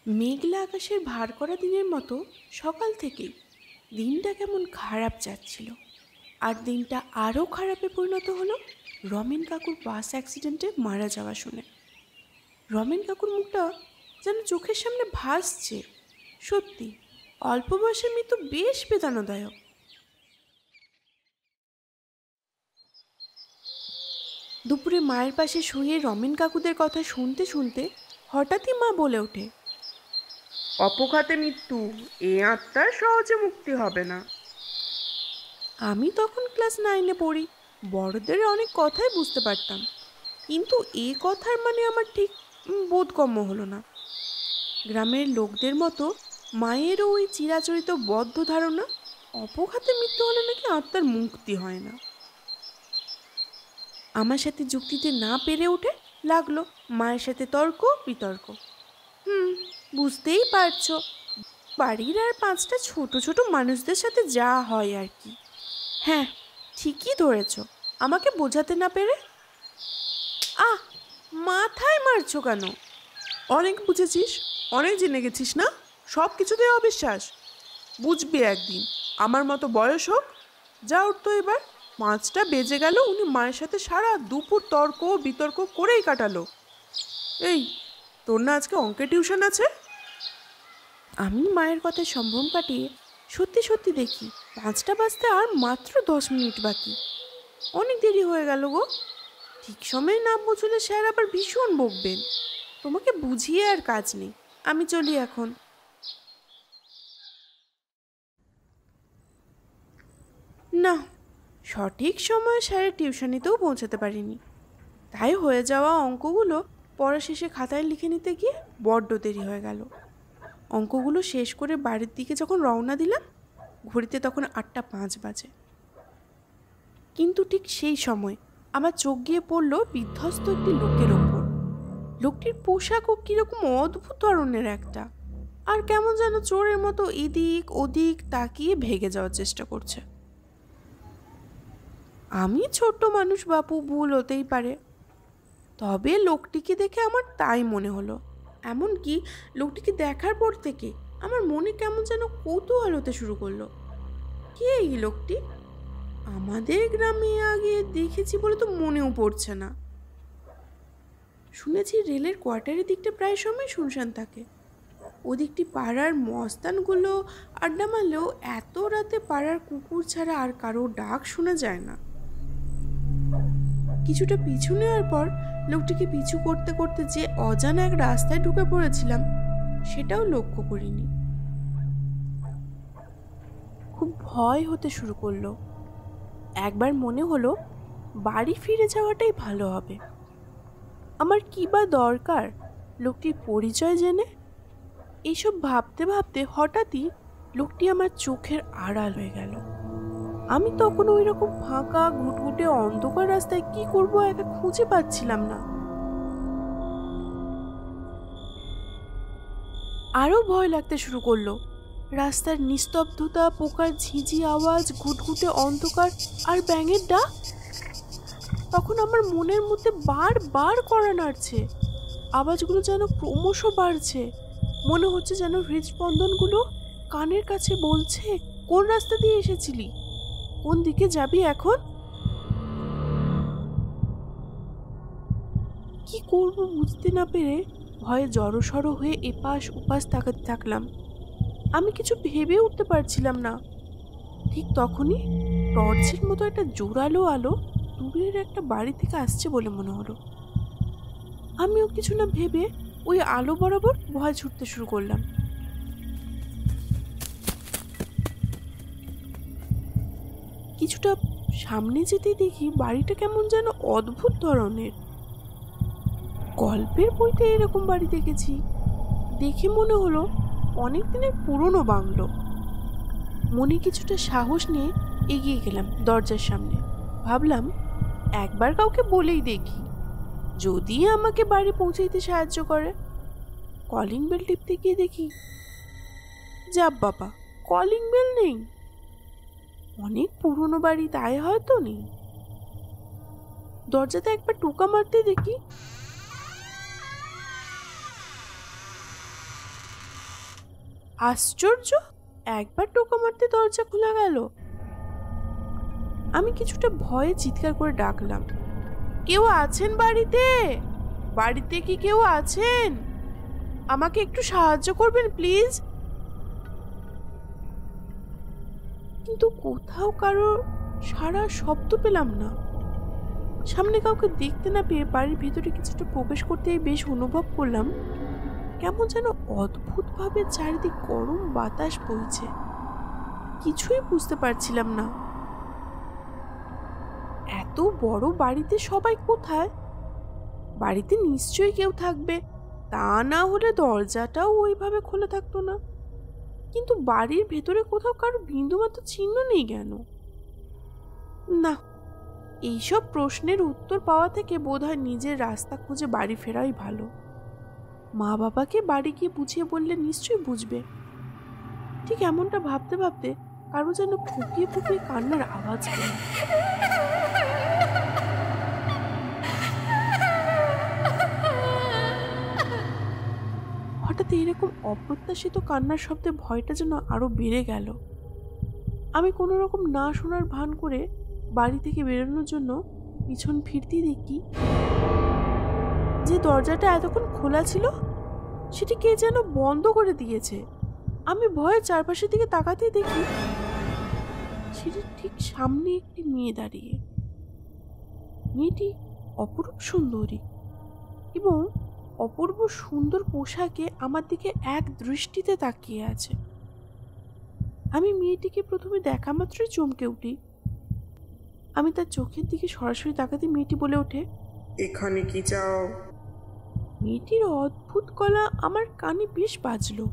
মেঘলা আকাশের ভার করা দিনের মতো সকাল থেকেই দিনটা কেমন খারাপ যাচ্ছিল। আর দিনটা আরও খারাপে পরিণত হলো রমেন কাকুর বাস অ্যাক্সিডেন্টে মারা যাওয়া শুনে। রমেন কাকুর মুখটা যেন চোখের সামনে ভাসছে। সত্যি অল্প বয়সের মৃত্যু বেশ বেদনাদায়ক। দুপুরে মায়ের পাশে শুয়ে রমেন কাকুদের কথা শুনতে শুনতে হঠাৎই মা বলে ওঠে, অপঘাতে মৃত্যু, এ আত্মার সহজে মুক্তি হবে না। আমি তখন ক্লাস 9-এ পড়ি, বড়দের অনেক কথাই বুঝতে পারতাম, কিন্তু এ কথার মানে আমার ঠিক বোধগম্য হলো না। গ্রামের লোকদের মতো মায়েরও ওই চিরাচরিত বদ্ধ ধারণা, অপঘাতে মৃত্যু হলে নাকি আত্মার মুক্তি হয় না। আমার সাথে যুক্তিতে না পেরে উঠে লাগলো মায়ের সাথে তর্ক বিতর্ক। বুঝতেই পারছো, বাড়ির আর 5টা ছোট ছোট মানুষদের সাথে যা হয় আর কি। হ্যাঁ, ঠিকই ধরেছ, আমাকে বোঝাতে না পেরে। আহ, মাথায় মারছো কেন? অনেক বুঝেছিস, অনেক জেনে গেছিস না, সব কিছুতেই অবিশ্বাস। বুঝবি একদিন, আমার মতো বয়স হোক। যা উঠতো এবার, 5টা বেজে গেল, উনি মায়ের সাথে সারা দুপুর তর্ক বিতর্ক করেই কাটালো। এই, তোর না আজকে অঙ্কের টিউশন আছে? আমি মায়ের কথায় সম্ভ্রম কাটিয়ে সত্যি সত্যি দেখি 5টা বাজতে আর মাত্র 10 মিনিট বাকি। অনেক দেরি হয়ে গেল গো। ঠিক সময়ে না পৌঁছলে স্যার আবার ভীষণ বকবেন। তোমাকে বুঝিয়ে আর কাজ নেই, আমি চলি এখন। না, সঠিক সময়ে স্যারের টিউশনিতেও পৌঁছাতে পারিনি। তাই হয়ে যাওয়া অঙ্কগুলো পড়া শেষে খাতায় লিখে নিতে গিয়ে বড্ড দেরি হয়ে গেল। অঙ্কগুলো শেষ করে বাড়ির দিকে যখন রওনা দিলাম, ঘড়িতে তখন 8টা 5 বাজে। কিন্তু ঠিক সেই সময় আমার চোখ গিয়ে পড়ল বিধ্বস্ত একটি লোকের ওপর। লোকটির পোশাকও কীরকম অদ্ভুত ধরনের একটা, আর কেমন যেন চোরের মতো এদিক ওদিক তাকিয়ে ভেগে যাওয়ার চেষ্টা করছে। আমি ছোট্ট মানুষ বাপু, ভুল হতেই পারে, তবে লোকটিকে দেখে আমার তাই মনে হলো। এমনকি লোকটিকে দেখার পর থেকে আমার মনে কেমন যেন কৌতূহল হতে শুরু করলো। কে এই লোকটি? আমাদের গ্রামে আগে দেখেছি বলে তো মনেও পড়ছে না। শুনেছি রেলের কোয়ার্টারের দিকটা প্রায় সময় শুনশান থাকে। ওদিকটি পাড়ার মস্তানগুলো আড্ডা মারলেও এত রাতে পাড়ার কুকুর ছাড়া আর কারো ডাক শোনা যায় না। কিছুটা পিছু নেওয়ার পর লোকটিকে পিছু করতে করতে যে অজানা এক রাস্তায় ঢুকে পড়েছিলাম সেটাও লক্ষ্য করিনি। খুব ভয় হতে শুরু করলো। একবার মনে হলো বাড়ি ফিরে যাওয়াটাই ভালো হবে। আমার কি বা দরকার লোকটির পরিচয় জেনে? এইসব ভাবতে ভাবতে হঠাৎই লোকটি আমার চোখের আড়াল হয়ে গেল। আমি তখন ওই রকম ফাঁকা ঘুটঘুটে অন্ধকার রাস্তায় কি করব একা খুঁজে পাচ্ছিলাম না। আরো ভয় লাগতে শুরু করলো। রাস্তার নিস্তব্ধতা, পোকার ঝিঝি আওয়াজ, ঘুটঘুটে অন্ধকার আর ব্যাঙের ডাক। তখন আমার মনের মধ্যে বারবার কড়া নাড়ছে। আওয়াজগুলো যেন ক্রমশ বাড়ছে। মনে হচ্ছে যেন হৃদস্পন্দনগুলো কানের কাছে বলছে, কোন রাস্তা দিয়ে এসেছিলি, কোন দিকে যাবি এখন? কি করব বুঝতে না পেরে ভয়ে জড়সড় হয়ে এপাশ ওপাশ তাকাতে থাকলাম। আমি কিছু ভেবে উঠতে পারছিলাম না। ঠিক তখনই টর্চের মতো একটা জোরালো আলো দূরের একটা বাড়ি থেকে আসছে বলে মনে হলো। আমিও কিছু না ভেবে ওই আলো বরাবর ভয় ছুটতে শুরু করলাম। কিছুটা সামনে যেতে দেখি বাড়িটা কেমন যেন অদ্ভুত ধরনের। গল্পের বইতে এরকম বাড়ি দেখেছি। দেখে মনে হলো অনেক দিনের পুরনো বাংলো। মনে কিছুটা সাহস নিয়ে এগিয়ে গেলাম দরজার সামনে। ভাবলাম একবার কাউকে বলেই দেখি, যদি আমাকে বাড়ি পৌঁছাইতে সাহায্য করে। কলিং বেল টিপতে গিয়ে দেখি, যা বাবা, কলিং বেল নেই। অনেক পুরনো বাড়ি, তাই হয়তো নেই। দরজাতে একবার টোকা মারতে দেখি আশ্চর্য, একবার টোকা মারতে দরজা খোলা গেল। আমি কিছুটা ভয়ে চিৎকার করে ডাকলাম, কেউ আছেন বাড়িতে? বাড়িতে কি কেউ আছেন? আমাকে একটু সাহায্য করবেন প্লিজ। কিন্তু কোথাও কারো সারা শব্দ পেলাম না। সামনে কাউকে দেখতে না পেয়ে বাড়ির ভেতরে কিছুটা প্রবেশ করতেই বেশ অনুভব করলাম কেমন যেন অদ্ভুতভাবে চারিদিক গরম বাতাস বইছে। কিছুই বুঝতে পারছিলাম না। এত বড় বাড়িতে সবাই কোথায়? বাড়িতে নিশ্চয়ই কেউ থাকবে, তা না হলে দরজাটাও ওইভাবে খোলা থাকতো না। কিন্তু বাড়ির ভেতরে কোথাও কারো বিন্দুমাত্র চিহ্ন নেই কেন? না, এইসব প্রশ্নের উত্তর পাওয়া থেকে বোধহয় নিজের রাস্তা খুঁজে বাড়ি ফেরাই ভালো। মা বাবাকে বাড়ি গিয়ে বুঝিয়ে বললে নিশ্চয়ই বুঝবে। ঠিক এমনটা ভাবতে ভাবতে কারো যেন ফুপিয়ে ফুপিয়ে কান্নার আওয়াজ পেলাম। হঠাৎ এরকম অপ্রত্যাশিত কান্নার শব্দে ভয়টা যেন আরো বেড়ে গেল। আমি কোনো রকম না শোনার ভান করে বাড়ি থেকে বেরোনোর জন্য পিছন ফিরতেই দেখি যে দরজাটা এতক্ষণ খোলা ছিল সেটি কে যেন বন্ধ করে দিয়েছে। আমি ভয়ে চারপাশের দিকে তাকাতেই দেখি সেটির ঠিক সামনে একটি মেয়ে দাঁড়িয়ে। মেয়েটি অপরূপ সুন্দরী এবং অপূর্ব সুন্দর পোশাকে আমার দিকে এক দৃষ্টিতে তাকিয়ে আছে। আমি মেয়েটিকে প্রথমে দেখা মাত্রই চমকে উঠি। আমি তার চোখের দিকে সরাসরি তাকাতে মেয়েটি বলে ওঠে, এখানে কি চাও? মেয়েটির অদ্ভুত গলা আমার কানে বেশ বাজলো।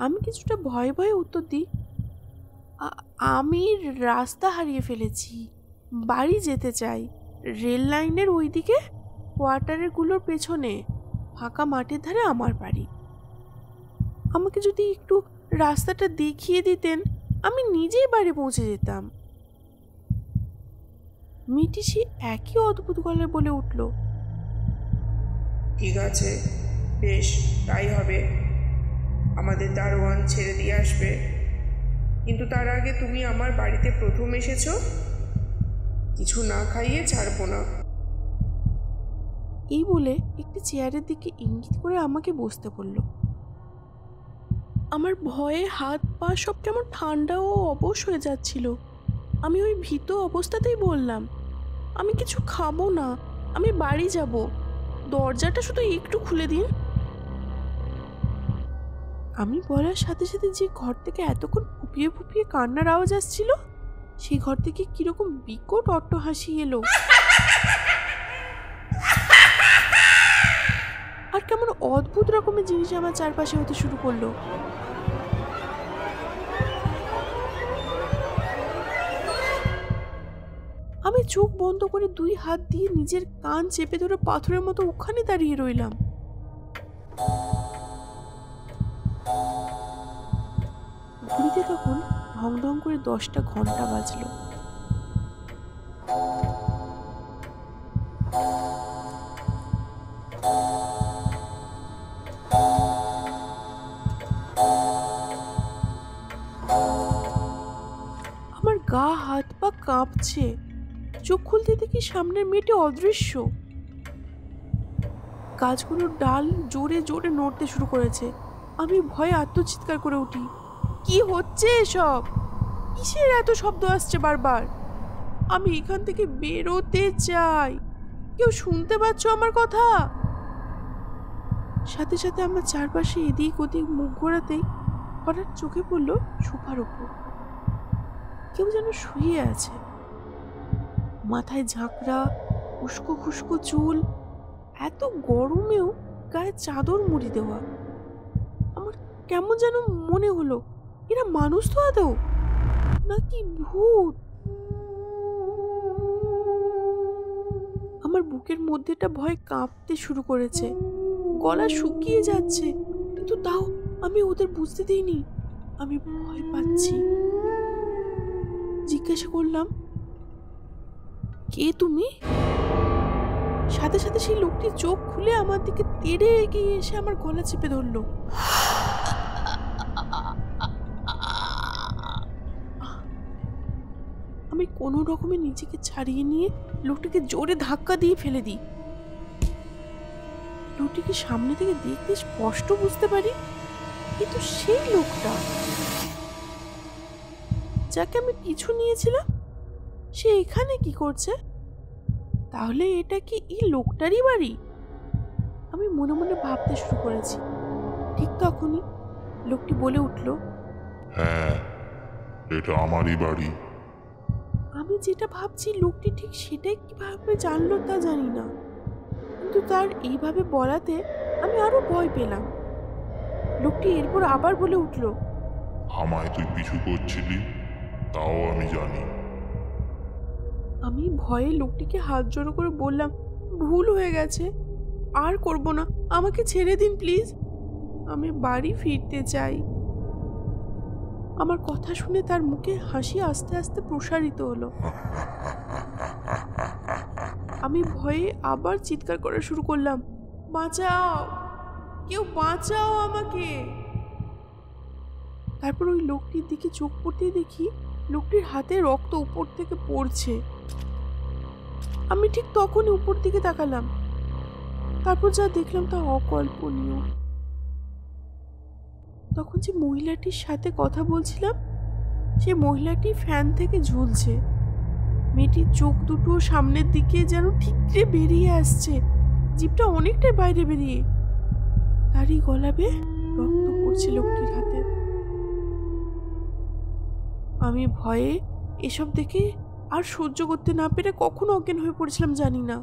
আমি কিছুটা ভয়ে ভয়ে উত্তর দিই, আমি রাস্তা হারিয়ে ফেলেছি, বাড়ি যেতে চাই। রেল লাইনের ওইদিকে কোয়ার্টারগুলোর পেছনে ফাঁকা মাঠের ধারে আমার বাড়ি। আমাকে যদি একটু রাস্তাটা দেখিয়ে দিতেন আমি নিজেই বাড়ি পৌঁছে যেতাম। মেয়েটি সে একই অদ্ভুত গলায় বলে উঠল, ঠিক আছে, বেশ, তাই হবে। আমাদের দারোয়ান ছেড়ে দিয়ে আসবে, কিন্তু তার আগে তুমি আমার বাড়িতে প্রথম এসেছো, কিছু না খাইয়ে ছাড়বো না। এই বলে একটি চেয়ারের দিকে ইঙ্গিত করে আমাকে বসতে বলল। আমার ভয়ে হাত পা সব কেমন ঠান্ডা ও অবশ হয়ে যাচ্ছিল। আমি ওই ভীত অবস্থাতেই বললাম, আমি কিছু খাবো না, আমি বাড়ি যাব, দরজাটা শুধু একটু খুলে দিন। আমি বলার সাথে সাথে যে ঘর থেকে এতক্ষণ ফুপিয়ে ফুপিয়ে কান্নার আওয়াজ আসছিল সেই ঘর থেকে কিরকম বিকট অট্টহাসি এলো, আর কেমন অদ্ভুত রকমের জিনিস আমার চারপাশে হতে শুরু করলো। আমি চোখ বন্ধ করে দুই হাত দিয়ে নিজের কান চেপে ধরে পাথরের মতো ওখানে দাঁড়িয়ে রইলাম। ঘুরিতে তখন ঢং ঢং করে 10টা ঘন্টা বাজলো। আমার গা হাত পা কাঁপছে। চোখ খুলতে দেখি সামনের মেয়েটি অদৃশ্য। গাছগুলোর ডাল জোরে জোরে নড়তে শুরু করেছে। আমি ভয়ে আত্মচিৎকার করে উঠি, কি হচ্ছে এসব? কিসের এত শব্দ আসছে বারবার? আমি এখান থেকে বেরোতে চাই। কেউ শুনতে পাচ্ছ আমার কথা? সাথে সাথে আমার চারপাশে এদিক ওদিক মুখ ঘোরাতেই হঠাৎ চোখে পড়লো সোফার উপর কেউ যেন শুয়ে আছে। মাথায় ঝাঁকড়া, উস্কো খুস্কো চুল, এত গরমেও গায়ে চাদর মুড়ি দেওয়া। আমার কেমন যেন মনে হলো এরা মানুষ তো আদৌ নাকি ভূত। আমার বুকের মধ্যেটা ভয় কাঁপতে শুরু করেছে, গলা শুকিয়ে যাচ্ছে, কিন্তু তাও আমি ওদের বুঝতে দিইনি আমি ভয় পাচ্ছি। জিজ্ঞাসা করলাম, কে তুমি? সাথে সাথে সেই লোকটি চোখ খুলে আমার দিকে তেড়ে এগিয়ে এসে আমার গলা চেপে ধরলো। কোনো রকমে নিজেকে ছাড়িয়ে নিয়ে লোকটিকে জোরে ধাক্কা দিয়ে ফেলে দিই। লোকটিকে সামনে থেকে দেখতে স্পষ্ট বুঝতে পারি কিন্তু সেই লোকটা যাকে আমি পিছু নিয়েছিলাম সে এখানে কি করছে? তাহলে এটা কি এই লোকটারই বাড়ি? আমি মনে মনে ভাবতে শুরু করেছি। ঠিক তখনই লোকটি বলে উঠল, হ্যাঁ, এটা আমারই বাড়ি। আমি যেটা ভাবছি লোকটি ঠিক সেটাই কিভাবে জানলো তা জানি না, কিন্তু তার এইভাবে বলাতে আমি আরো ভয় পেলাম। লোকটি এরপর আবার বলে উঠল, আমায় তুই পিছু করছিলি, তাও আমি জানি। আমি ভয়ে লোকটিকে হাত জড়ো করে বললাম, ভুল হয়ে গেছে, আর করব না, আমাকে ছেড়ে দিন প্লিজ, আমি বাড়ি ফিরতে চাই। আমার কথা শুনে তার মুখে হাসি আস্তে আস্তে প্রসারিত হলো। আমি ভয়ে আবার চিৎকার করা শুরু করলাম, বাঁচাও, কেউ বাঁচাও আমাকে। তারপর ওই লোকটির দিকে চোখ পড়তেই দেখি লোকটির হাতে রক্ত উপর থেকে পড়ছে। আমি ঠিক তখনই উপর দিকে তাকালাম, তারপর যা দেখলাম তা অকল্পনীয়। তখন যে মহিলাটির সাথে কথা বলছিলাম সে মহিলাটি ফ্যান থেকে ঝুলছে। মেয়েটির চোখ দুটো সামনের দিকে যেন ঠিকরে বেরিয়ে আসছে, জিভটা অনেকটাই বাইরে বেরিয়ে। তারই গলা বেয়ে রক্ত পড়ছে লোকটির হাতে। আমি ভয়ে এসব দেখে আর সহ্য করতে না পেরে কখন অজ্ঞান হয়ে পড়েছিলাম জানি না।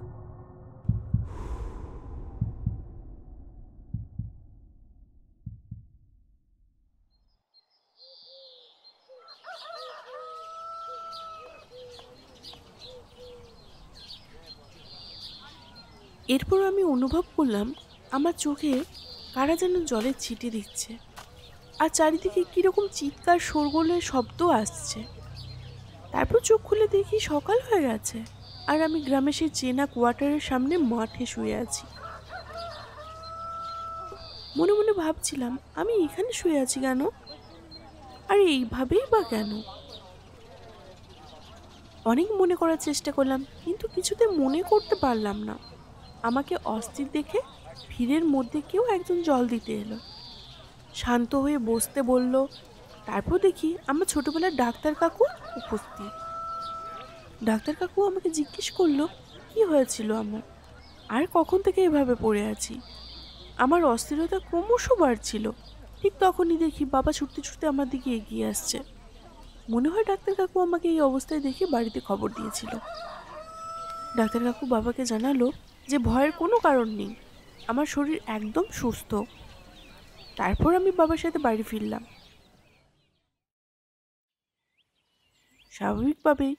এরপর আমি অনুভব করলাম আমার চোখে কারা যেন জলের ছিটে দিচ্ছে, আর চারিদিকে কিরকম চিৎকার শোরগোলের শব্দ আসছে। তারপর চোখ খুলে দেখি সকাল হয়ে গেছে, আর আমি গ্রামে সেই চেনা কোয়ার্টারের সামনে মাঠে শুয়ে আছি। মনে মনে ভাবছিলাম আমি এখানে শুয়ে আছি কেন, আর এইভাবেই বা কেন। অনেক মনে করার চেষ্টা করলাম কিন্তু কিছুতে মনে করতে পারলাম না। আমাকে অস্থির দেখে ভিড়ের মধ্যে কেউ একজন জল দিতে এলো, শান্ত হয়ে বসতে বলল। তারপর দেখি আমার ছোটবেলার ডাক্তার কাকু উপস্থিত। ডাক্তার কাকু আমাকে জিজ্ঞেস করলো কি হয়েছিল আমার, আর কখন থেকে এভাবে পড়ে আছি। আমার অস্থিরতা ক্রমশ বাড়ছিল। ঠিক তখনই দেখি বাবা ছুটতে ছুটতে আমার দিকে এগিয়ে আসছে। মনে হয় ডাক্তার কাকু আমাকে এই অবস্থায় দেখে বাড়িতে খবর দিয়েছিল। ডাক্তার কাকু বাবাকে জানালো যে ভয়ের কোনো কারণ নেই, আমার শরীর একদম সুস্থ। তারপর আমি বাবার সাথে বাড়ি ফিরলাম। স্বাভাবিকভাবেই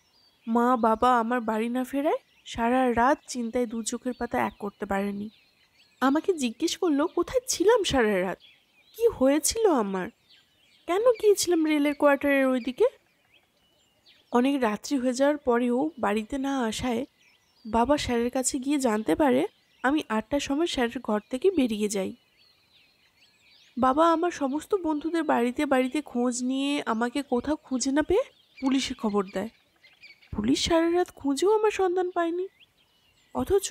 মা বাবা আমার বাড়ি না ফেরায় সারা রাত চিন্তায় দু চোখের পাতা এক করতে পারেনি। আমাকে জিজ্ঞেস করলো কোথায় ছিলাম সারা রাত, কি হয়েছিল আমার, কেন গিয়েছিলাম রেলের কোয়ার্টারের ওইদিকে। অনেক রাত্রি হয়ে যাওয়ার পরেও বাড়িতে না আসায় বাবা স্যারের কাছে গিয়ে জানতে পারে আমি 8টার সময় স্যারের ঘর থেকে বেরিয়ে যাই। বাবা আমার সমস্ত বন্ধুদের বাড়িতে বাড়িতে খোঁজ নিয়ে আমাকে কোথাও খুঁজে না পেয়ে পুলিশে খবর দেয়। পুলিশ সারা রাত খুঁজেও আমার সন্ধান পায়নি, অথচ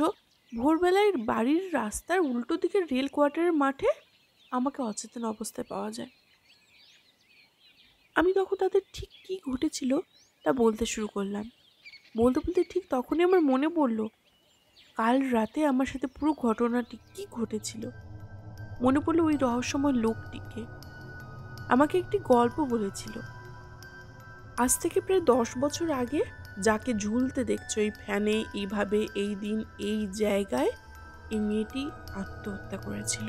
ভোরবেলায় বাড়ির রাস্তার উল্টো দিকের রেল কোয়ার্টারের মাঠে আমাকে অচেতন অবস্থায় পাওয়া যায়। আমি তখন তাদের ঠিক কী ঘটেছিল তা বলতে শুরু করলাম। বলতে বলতে ঠিক তখনই আমার মনে পড়ল কাল রাতে আমার সাথে পুরো ঘটনাটি কী ঘটেছিল। মনে পড়লো ওই রহস্যময় লোকটিকে আমাকে একটি গল্প বলেছিল। আজ থেকে প্রায় 10 বছর আগে যাকে ঝুলতে দেখছো এই ফ্যানে, এইভাবে, এই দিন, এই জায়গায়, এই মেয়েটি আত্মহত্যা করেছিল।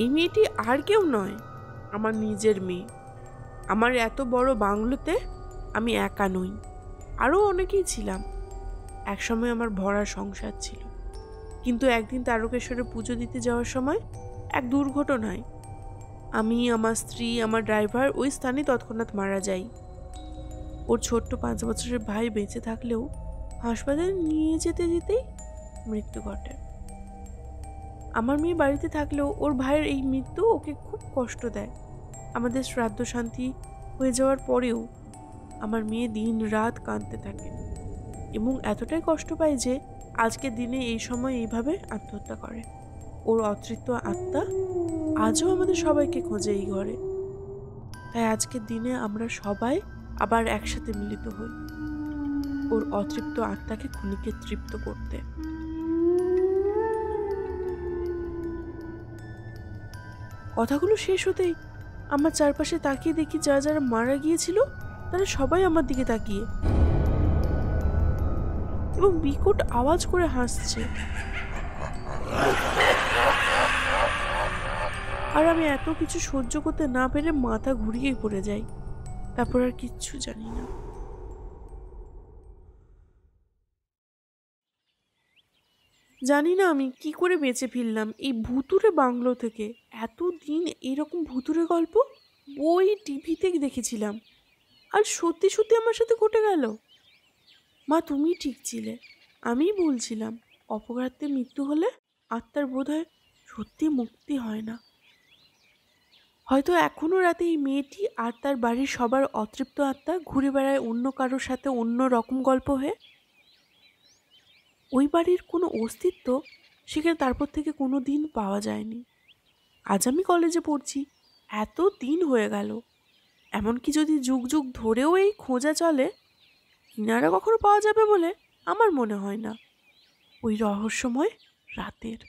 এই মেয়েটি আর কেউ নয়, আমার নিজের মেয়ে। আমার এত বড় বাংলোতে আমি একা নই, আরও অনেকেই ছিলাম। একসময় আমার ভরা সংসার ছিল, কিন্তু একদিন তারকেশ্বরে পুজো দিতে যাওয়ার সময় এক দুর্ঘটনায় আমি, আমার স্ত্রী, আমার ড্রাইভার ওই স্থানে তৎক্ষণাৎ মারা যাই। ওর ছোট্ট 5 বছরের ভাই বেঁচে থাকলেও হাসপাতালে নিয়ে যেতে যেতেই মৃত্যু ঘটে। আমার মেয়ে বাড়িতে থাকলেও ওর ভাইয়ের এই মৃত্যু ওকে খুব কষ্ট দেয়। আমাদের শ্রাদ্ধ শান্তি হয়ে যাওয়ার পরেও আমার মেয়ে দিন রাত কাঁদতে থাকে এবং এতটাই কষ্ট পায় যে আজকের দিনে এই সময় এইভাবে আত্মহত্যা করে। ওর অতৃপ্ত আত্মা আজও আমাদের সবাইকে খোঁজে এই ঘরে। তাই আজকের দিনে আমরা সবাই আবার একসাথে মিলিত হই ওর অতৃপ্ত আত্মাকে ক্ষণিকে তৃপ্ত করতে। কথাগুলো শেষ হতেই আমার চারপাশে তাকিয়ে দেখি যারা যারা মারা গিয়েছিল তারা সবাই আমার দিকে তাকিয়ে এবং বিকট আওয়াজ করে হাসছে। আর আমি এত কিছু সহ্য করতে না পেরে মাথা ঘুরিয়েই পড়ে যাই। তারপর আর কিচ্ছু জানি না। জানি না আমি কি করে বেঁচে ফিরলাম এই ভুতুরে বাংলো থেকে। এতদিন এরকম ভুতুরে গল্প বই টিভিতে দেখেছিলাম, আর সত্যি সত্যি আমার সাথে ঘটে গেল। মা তুমি ঠিক ছিলে, আমিই বলছিলাম অপঘাতে মৃত্যু হলে আত্মার বোধহয় সত্যি মুক্তি হয় না। হয়তো এখনো রাতে এই মেয়েটি আর তার বাড়ির সবার অতৃপ্ত আত্মা ঘুরে বেড়ায় অন্য কারোর সাথে অন্য রকম গল্প হয়ে। ওই বাড়ির কোনো অস্তিত্ব সেখানে তারপর থেকে কোনো দিন পাওয়া যায়নি। আজ আমি কলেজে পড়ছি, এত দিন হয়ে গেল, এমনকি যদি যুগ যুগ ধরেও এই খোঁজা চলে কিনারা কখনো পাওয়া যাবে বলে আমার মনে হয় না ওই রহস্যময় রাতের।